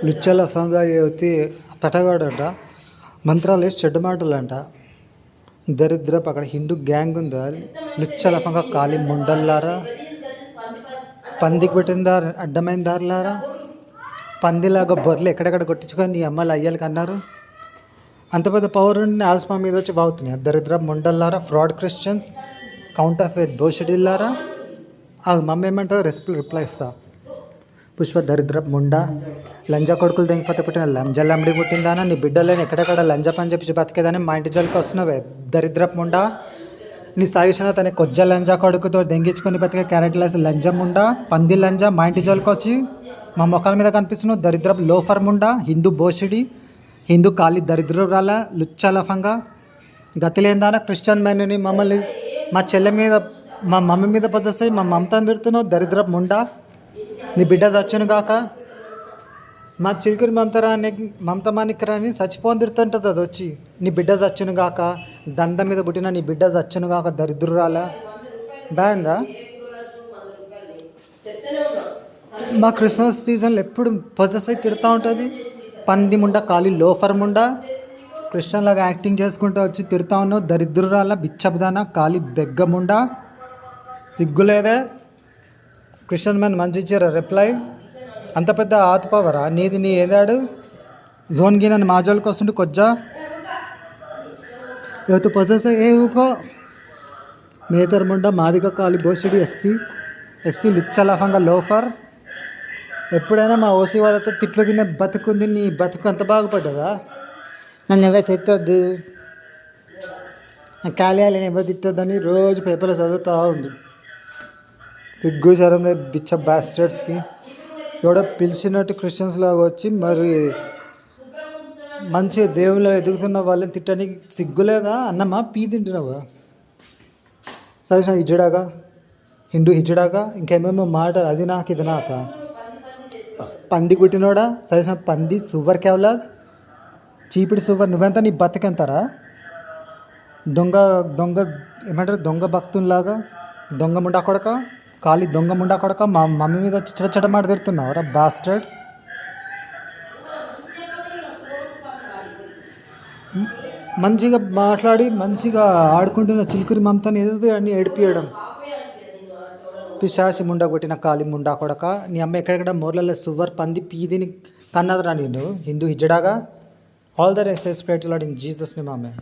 లుచ్చల ఫంగా యువతి తటగాడంట, మంత్రాలు వేసి చెడ్డ మాటలంట. దరిద్రపు అక్కడ హిందూ గ్యాంగ్ ఉందా, లుచ్చల ఫంగా ఖాళీ ముండల్లారా, పందికి పెట్టిన దారి అడ్డమైన దారులారా, పందిలాగా బొర్రెలు ఎక్కడెక్కడ కొట్టించుకొని నీ అమ్మలు అయ్యాలకి అన్నారు. అంత పెద్ద పవర్ ఉండి ఆస్మా మీద వచ్చి బాగుతున్నాయి. దరిద్ర ముండల్లారా, ఫ్రాడ్ క్రిస్టియన్స్, కౌంటర్ ఫేర్ దోషడిల్లారా. ఆ మమ్మీ ఏమంటారు రిప్లై ఇస్తా. పుష్ప దరిద్ర ముండా, లంజా కొడుకులు తెగిపోతే పుట్టిన లంజలంబడి పుట్టిందానా, నీ బిడ్డలని ఎక్కడెక్కడ లంజ పని చెప్పి బతికేదాన్ని మా ఇంటి జోలికి వస్తున్నావే దరిద్రపు ముండా. నీ సాయుషణ తన కొజ్జ లంజా కొడుకుతో దెంగించుకొని బతికే క్యారెట్ లైస్ లంజం ముండా, పంది లంజా మా ఇంటి జోలికి వచ్చి మా మొక్కల మీద కనిపిస్తున్నావు దరిద్రపు లోఫర్ ముండా, హిందూ బోషిడి, హిందూ ఖాళీ దరిద్రురాల లుచ్చలఫంగా గతిలేందానా. క్రిస్టియన్ మ్యాన్ని మమ్మల్ని మా చెల్లె మీద మా మమ్మీ మీద పొజెస్తాయి, మా మమతను తిడుతున్నావు దరిద్రపు ముండా. నీ బిడ్డ చచ్చును గాక, మా చిలుకుని మమతమానికరాని చచ్చిపోని తిడుతుంటుంది అది వచ్చి. నీ బిడ్డ చచ్చును గాక, దంద మీద పుట్టిన నీ బిడ్డ చచ్చును గాక దరిద్రురాల. బాగుందా? మా క్రిస్మస్ సీజన్లో ఎప్పుడు పొజెస్ అయి తిడుతూ ఉంటుంది. పంది ముండ, ఖాళీ లోఫర్ ముండ, క్రిస్టియన్ లాగా యాక్టింగ్ చేసుకుంటూ వచ్చి తిడుతూ ఉన్నావు దరిద్రురాల, బిచ్చబదాన, ఖాళీ బెగ్గముండ. సిగ్గులేదే? క్రిస్టియన్ మ్యాన్ మంచి ఇచ్చారా రిప్లై? అంత పెద్ద ఆతుపవరా నీది? నీ ఏదాడు జోన్ గిన్ అని మా జోలికి వస్తుంటే కొజ్జా యువత పొజెస్ ఏ ఊకో మేతరముండ, మాదిగ ఖాళీ బోసిడి, ఎస్సీ లుచ్చలఫంగా లోఫర్. ఎప్పుడైనా మా ఓసీ వాళ్ళతో తిట్లు తినే బతుకుంది, నీ బతుకు అంత బాగుపడ్డదా? నన్ను ఎవరు తిట్టొద్దు, నా కాళీయాలని ఎవరు తిట్టొద్దని రోజు పేపర్లో చదువుతూ ఉంది. సిగ్గు శరం బిచ్చ బాస్టర్స్కి. ఎవడో పిలిచినట్టు క్రిస్టియన్స్ లాగా వచ్చి మరి మంచిగా దేవుళ్ళు ఎదుగుతున్న వాళ్ళని తిట్టడానికి సిగ్గులేదా? అన్నమా పీ తింటున్నావా? సరే హిజ్జడాగా, హిందూ హిజ్జడాగా, ఇంకేమేమో మాట అది నాకు ఇది నాక. పంది కుట్టినోడా సరే, పంది సువ్వర్ కేవలా, చీపిడి సువ్వర్, నువ్వెంత నీ బతకెంతరా? దొంగ దొంగ ఏమంటారు, దొంగ భక్తుల్లాగా, దొంగ ముండా కొడక, ఖాళీ దొంగ ముండా కొడక, మా మమ్మీ మీద చెడ్డ మాట తిడుతున్నావురా బాస్టర్డ్. మంచిగా మాట్లాడి మంచిగా ఆడుకుంటున్న చిలుకురి మమతని ఏదో అన్ని ఏడిపియడం. పిశాసి ముండా కొట్టిన ఖాళీ ముండా కొడక, నీ అమ్మ ఎక్కడెక్కడ మోర్లలో సువ్వర్ పంది పీదిని కన్నదరా నేను హిందూ హిజ్జడాగా. All the rest is great lord in Jesus name amen.